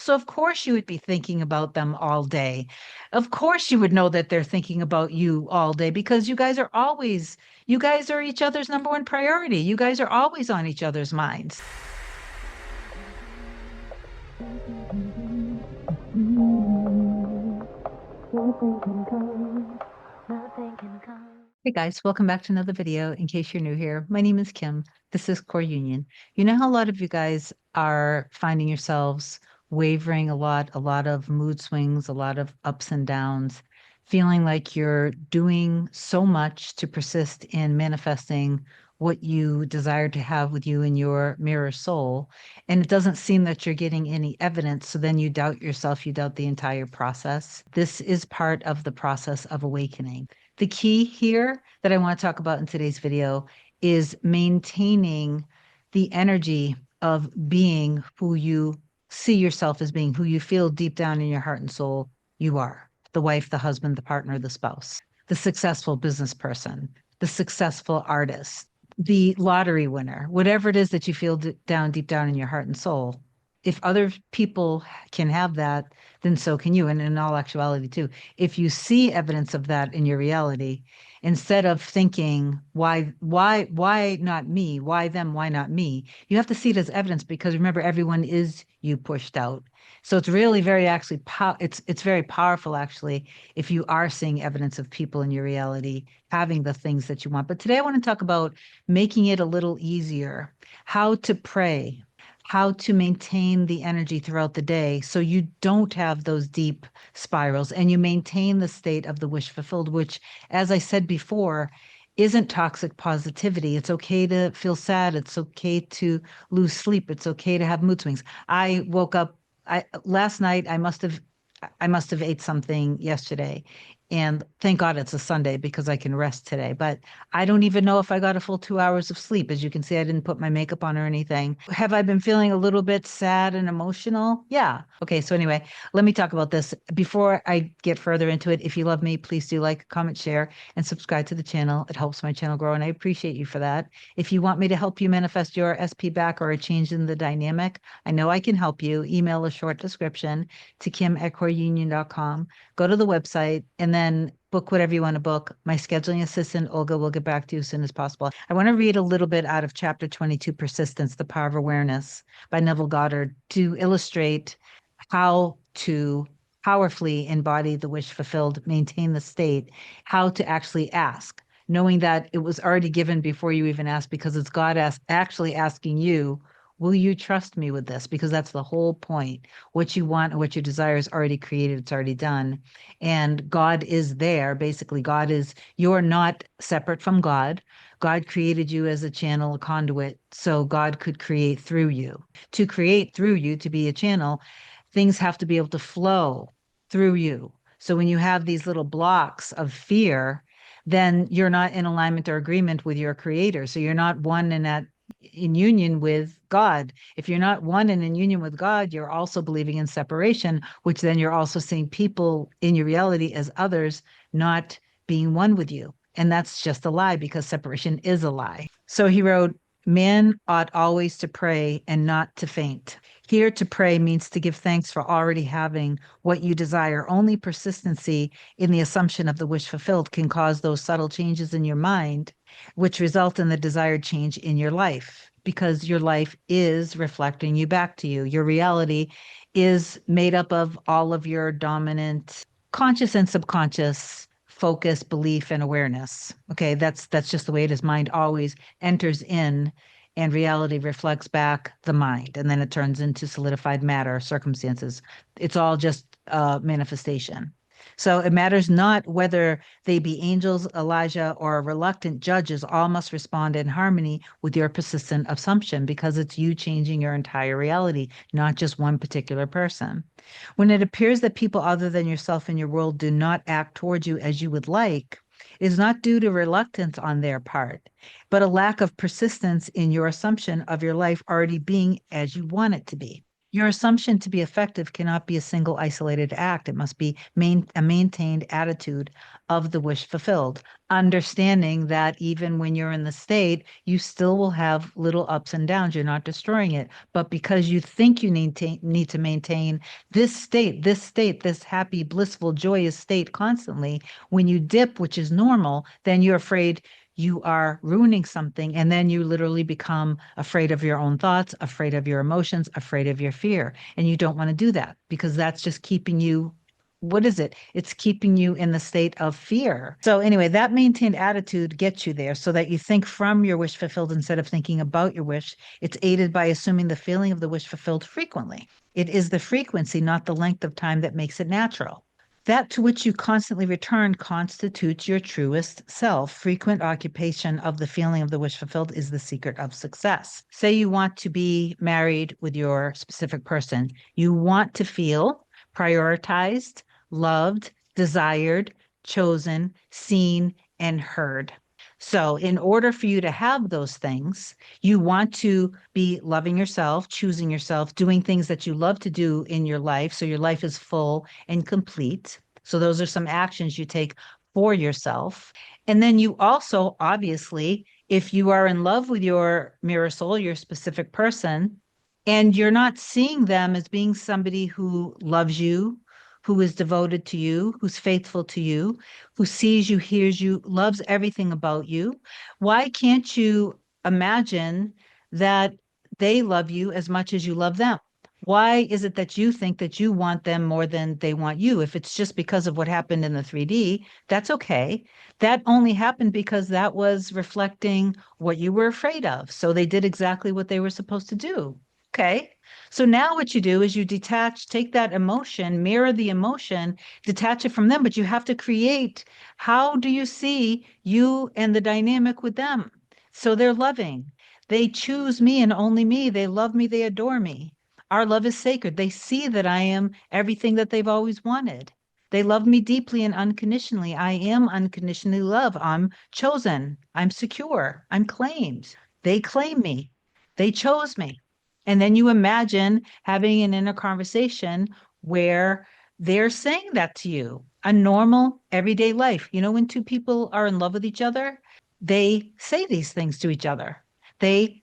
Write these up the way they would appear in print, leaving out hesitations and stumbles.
So of course you would be thinking about them all day. Of course you would know that they're thinking about you all day because you guys are each other's number one priority. You guys are always on each other's minds. Hey guys, welcome back to another video. In case you're new here, my name is Kim. This is Core Union. You know how a lot of you guys are finding yourselves wavering a lot of mood swings, a lot of ups and downs, feeling like you're doing so much to persist in manifesting what you desire to have with you in your mirror soul. And it doesn't seem that you're getting any evidence. So then you doubt yourself, you doubt the entire process. This is part of the process of awakening. The key here that I want to talk about in today's video is maintaining the energy of being who you see yourself as being, who you feel deep down in your heart and soul you are. The wife, the husband, the partner, the spouse, the successful business person, the successful artist, the lottery winner, whatever it is that you feel deep down in your heart and soul. If other people can have that, then so can you. And in all actuality, too, if you see evidence of that in your reality, instead of thinking, why not me? Why them? Why not me? You have to see it as evidence because remember, everyone is you pushed out. So it's really very actually, it's very powerful actually, if you are seeing evidence of people in your reality having the things that you want. But today I want to talk about making it a little easier, how to pray, how to maintain the energy throughout the day so you don't have those deep spirals and you maintain the state of the wish fulfilled, which, as I said before, isn't toxic positivity. It's okay to feel sad. It's okay to lose sleep. It's okay to have mood swings. I woke up last night. I must have ate something yesterday. And thank God it's a Sunday because I can rest today. But I don't even know if I got a full 2 hours of sleep. As you can see, I didn't put my makeup on or anything. Have I been feeling a little bit sad and emotional? Yeah. Okay. So anyway, let me talk about this. Before I get further into it, if you love me, please do like, comment, share, and subscribe to the channel. It helps my channel grow, and I appreciate you for that. If you want me to help you manifest your SP back or a change in the dynamic, I know I can help you. Email a short description to kim@coreunion.com. Go to the website and then book whatever you want to book. My scheduling assistant, Olga, will get back to you as soon as possible. I want to read a little bit out of chapter 22, Persistence, The Power of Awareness by Neville Goddard to illustrate how to powerfully embody the wish fulfilled, maintain the state, how to actually ask, knowing that it was already given before you even asked, because it's God actually asking you, will you trust me with this? Because that's the whole point. What you want and what you desire is already created. It's already done. And God is there. Basically, you're not separate from God. God created you as a channel, a conduit, so God could create through you. To create through you, to be a channel, things have to be able to flow through you. So when you have these little blocks of fear, then you're not in alignment or agreement with your creator. So you're not one in union with God. If you're not one and in union with God, you're also believing in separation, which then you're also seeing people in your reality as others, not being one with you. And that's just a lie because separation is a lie. So he wrote, man ought always to pray and not to faint. Here to pray means to give thanks for already having what you desire. Only persistency in the assumption of the wish fulfilled can cause those subtle changes in your mind, which result in the desired change in your life, because your life is reflecting you back to you. Your reality is made up of all of your dominant conscious and subconscious focus, belief, and awareness. Okay, that's just the way it is. Mind always enters in and reality reflects back the mind, and then it turns into solidified matter, circumstances. It's all just manifestation. So it matters not whether they be angels, Elijah, or reluctant judges, all must respond in harmony with your persistent assumption, because it's you changing your entire reality, not just one particular person. When it appears that people other than yourself in your world do not act towards you as you would like, it is not due to reluctance on their part, but a lack of persistence in your assumption of your life already being as you want it to be. Your assumption to be effective cannot be a single isolated act. It must be a maintained attitude of the wish fulfilled, understanding that even when you're in the state, you still will have little ups and downs. You're not destroying it. But because you think you need to maintain this happy, blissful, joyous state constantly, when you dip, which is normal, then you're afraid you are ruining something. And then you literally become afraid of your own thoughts, afraid of your emotions, afraid of your fear. And you don't want to do that because that's just keeping you. What is it? It's keeping you in the state of fear. So, anyway, that maintained attitude gets you there so that you think from your wish fulfilled instead of thinking about your wish. It's aided by assuming the feeling of the wish fulfilled frequently. It is the frequency, not the length of time, that makes it natural. That to which you constantly return constitutes your truest self. Frequent occupation of the feeling of the wish fulfilled is the secret of success. Say you want to be married with your specific person. You want to feel prioritized, loved, desired, chosen, seen, and heard. So, in order for you to have those things, you want to be loving yourself, choosing yourself, doing things that you love to do in your life. So, your life is full and complete. So, those are some actions you take for yourself. And then you also, obviously, if you are in love with your mirror soul, your specific person, and you're not seeing them as being somebody who loves you, who is devoted to you, who's faithful to you, who sees you, hears you, loves everything about you, why can't you imagine that they love you as much as you love them? Why is it that you think that you want them more than they want you? If it's just because of what happened in the 3D, that's okay. That only happened because that was reflecting what you were afraid of. So they did exactly what they were supposed to do. Okay. So now what you do is you detach, take that emotion, mirror the emotion, detach it from them, but you have to create, how do you see you and the dynamic with them? So they're loving. They choose me and only me. They love me. They adore me. Our love is sacred. They see that I am everything that they've always wanted. They love me deeply and unconditionally. I am unconditionally loved. I'm chosen. I'm secure. I'm claimed. They claim me. They chose me. And then you imagine having an inner conversation where they're saying that to you, a normal everyday life. You know, when two people are in love with each other, they say these things to each other. They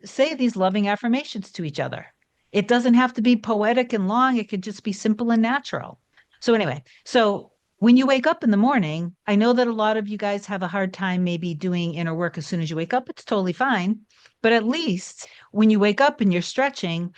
say these loving affirmations to each other. It doesn't have to be poetic and long. It could just be simple and natural. So anyway, so when you wake up in the morning, I know that a lot of you guys have a hard time maybe doing inner work as soon as you wake up. It's totally fine. But at least when you wake up and you're stretching,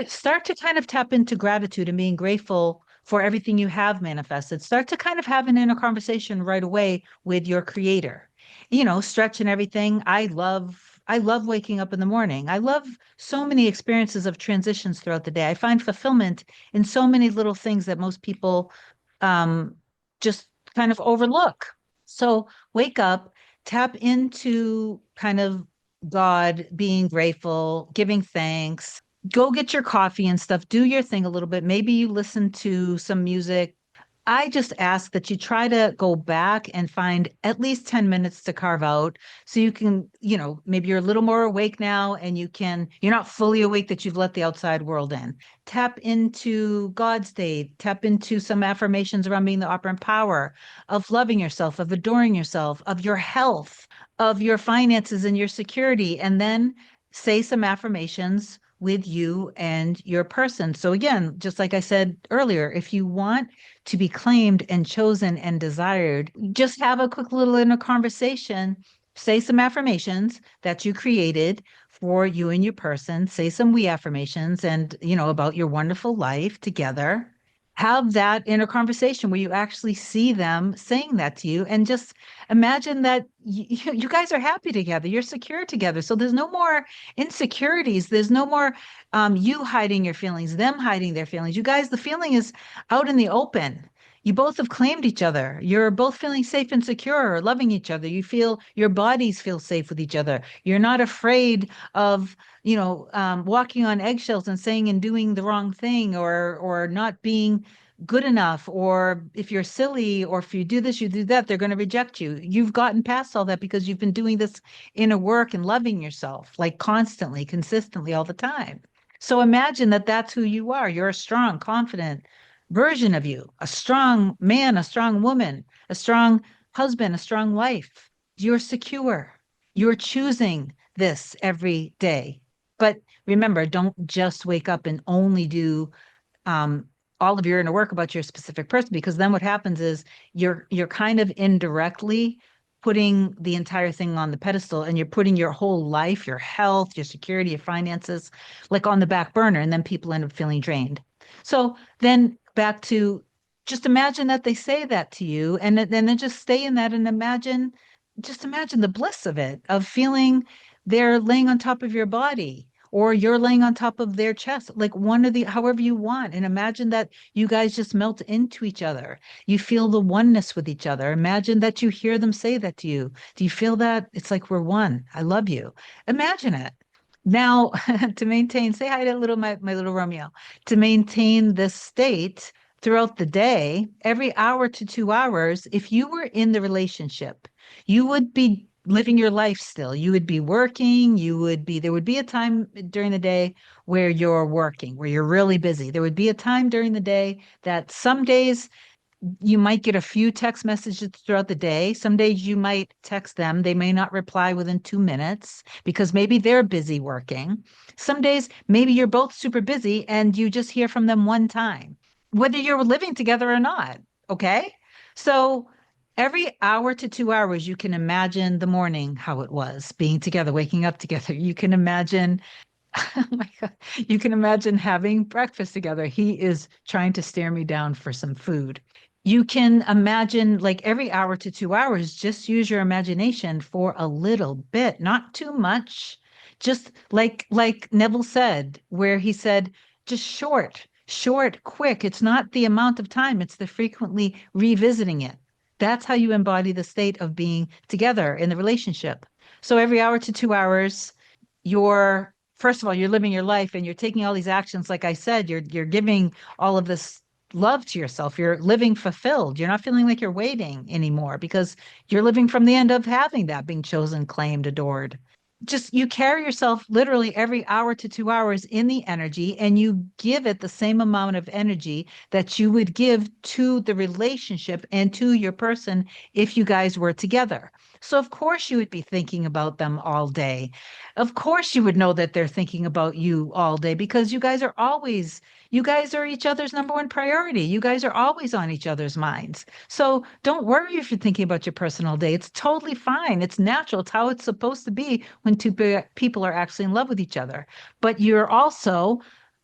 start to kind of tap into gratitude and being grateful for everything you have manifested. Start to kind of have an inner conversation right away with your creator. You know, stretch and everything. I love waking up in the morning. I love so many experiences of transitions throughout the day. I find fulfillment in so many little things that most people um, just kind of overlook. So wake up, tap into kind of God, being grateful, giving thanks. Go get your coffee and stuff. Do your thing a little bit. Maybe you listen to some music. I just ask that you try to go back and find at least 10 minutes to carve out so you can, maybe you're a little more awake now and you're not fully awake that you've let the outside world in. Tap into God's state, tap into some affirmations around being the operant power of loving yourself, of adoring yourself, of your health, of your finances and your security, and then say some affirmations with you and your person. So again, just like I said earlier, if you want to be claimed and chosen and desired, just have a quick little inner conversation. Say some affirmations that you created for you and your person. Say some we affirmations and, about your wonderful life together. Have that inner conversation where you actually see them saying that to you and just imagine that you guys are happy together. You're secure together. So there's no more insecurities. There's no more you hiding your feelings, them hiding their feelings. You guys, the feeling is out in the open. You both have claimed each other. You're both feeling safe and secure, loving each other. You feel your bodies feel safe with each other. You're not afraid of, walking on eggshells and saying and doing the wrong thing or not being good enough. Or if you're silly or if you do this, you do that, they're going to reject you. You've gotten past all that because you've been doing this inner work and loving yourself like constantly, consistently all the time. So imagine that that's who you are. You're a strong, confident version of you, a strong man, a strong woman, a strong husband, a strong wife. You're secure. You're choosing this every day. But remember, don't just wake up and only do um, all of your inner work about your specific person, because then what happens is you're kind of indirectly putting the entire thing on the pedestal, and you're putting your whole life, your health, your security, your finances, like on the back burner, and then people end up feeling drained. So then back to, just imagine that they say that to you, and then just stay in that and imagine, just imagine the bliss of it, of feeling they're laying on top of your body, or you're laying on top of their chest, like one of the, however you want. And imagine that you guys just melt into each other. You feel the oneness with each other. Imagine that you hear them say that to you. Do you feel that? It's like, we're one. I love you. Imagine it. Now, to maintain, say hi to little my little Romeo. To maintain this state throughout the day, every hour to 2 hours, if you were in the relationship, you would be living your life still. You would be working, there would be a time during the day where you're working, where you're really busy. There would be a time during the day that some days you might get a few text messages throughout the day. Some days you might text them. They may not reply within 2 minutes because maybe they're busy working. Some days, maybe you're both super busy and you just hear from them one time, whether you're living together or not. Okay. So every hour to 2 hours, you can imagine the morning, how it was being together, waking up together. You can imagine, oh my God, you can imagine having breakfast together. He is trying to stare me down for some food. You can imagine, like, every hour to 2 hours, just use your imagination for a little bit, not too much. Just like Neville said, where he said, just short, quick. It's not the amount of time, it's the frequently revisiting it. That's how you embody the state of being together in the relationship. So every hour to 2 hours, you're, first of all, you're living your life and you're taking all these actions. Like I said, you're giving all of this love to yourself. You're living fulfilled. You're not feeling like you're waiting anymore because you're living from the end of having that, being chosen, claimed, adored. Just, you carry yourself literally every hour to 2 hours in the energy, and you give it the same amount of energy that you would give to the relationship and to your person if you guys were together. So of course you would be thinking about them all day. Of course you would know that they're thinking about you all day, because you guys are each other's number one priority. You guys are always on each other's minds. So don't worry if you're thinking about your personal day. It's totally fine. It's natural. It's how it's supposed to be when people are actually in love with each other. But you're also,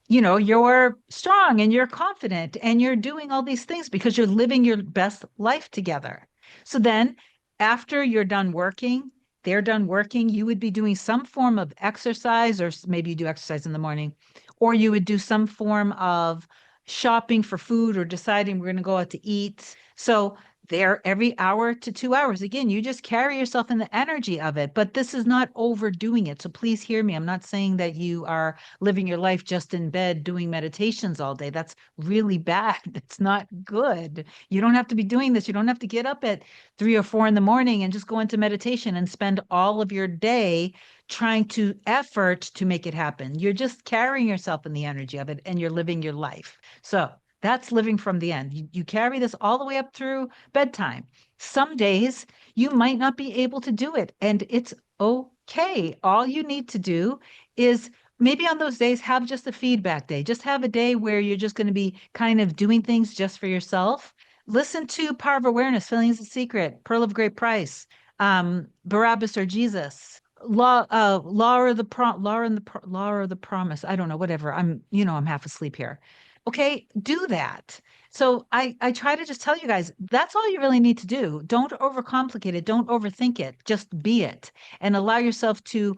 you're strong and you're confident and you're doing all these things because you're living your best life together. So then after you're done working, they're done working, you would be doing some form of exercise, or maybe you do exercise in the morning, or you would do some form of shopping for food or deciding we're going to go out to eat. So there, every hour to 2 hours, again, you just carry yourself in the energy of it, but this is not overdoing it. So please hear me. I'm not saying that you are living your life just in bed doing meditations all day. That's really bad. It's not good. You don't have to be doing this. You don't have to get up at 3 or 4 in the morning and just go into meditation and spend all of your day trying to effort to make it happen. You're just carrying yourself in the energy of it and you're living your life. So that's living from the end. You carry this all the way up through bedtime. Some days you might not be able to do it, and it's okay. All you need to do is, maybe on those days, have just a feedback day. Just have a day where you're just going to be kind of doing things just for yourself. Listen to Power of Awareness, Feeling is a Secret, Pearl of Great Price, Barabbas or Jesus, Law or the Promise. I don't know, whatever. I'm half asleep here. Okay, do that. So I try to just tell you guys, that's all you really need to do. Don't overcomplicate it. Don't overthink it. Just be it and allow yourself to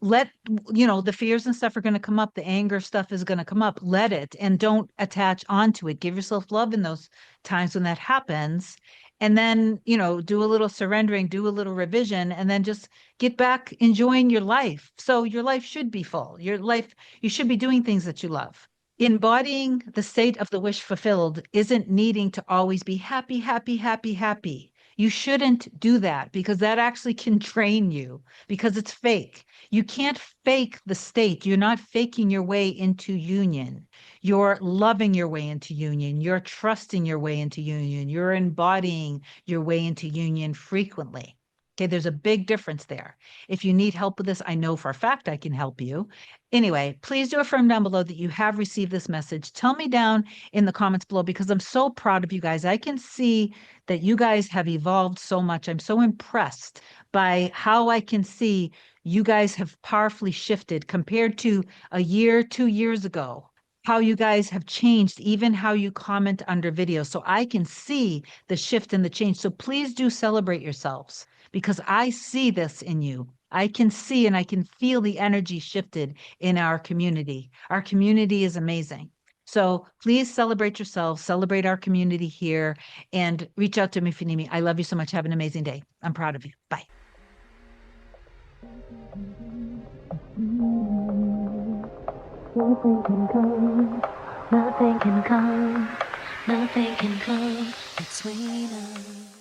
let, the fears and stuff are going to come up. The anger stuff is going to come up. Let it, and don't attach onto it. Give yourself love in those times when that happens. And then, do a little surrendering, do a little revision, and then just get back enjoying your life. So your life should be full. Your life, you should be doing things that you love. Embodying the state of the wish fulfilled isn't needing to always be happy, happy, happy, happy. You shouldn't do that because that actually can drain you because it's fake. You can't fake the state. You're not faking your way into union. You're loving your way into union. You're trusting your way into union. You're embodying your way into union frequently. Okay, there's a big difference there. If you need help with this, I know for a fact I can help you. Anyway, please do affirm down below that you have received this message. Tell me down in the comments below because I'm so proud of you guys. I can see that you guys have evolved so much. I'm so impressed by how I can see you guys have powerfully shifted compared to a year, 2 years ago, how you guys have changed, even how you comment under videos. So I can see the shift and the change. So please do celebrate yourselves because I see this in you. I can see and I can feel the energy shifted in our community. Our community is amazing. So please celebrate yourselves, celebrate our community here, and reach out to me if you need me. I love you so much. Have an amazing day. I'm proud of you. Bye. Nothing can come, nothing can come, nothing can come between us.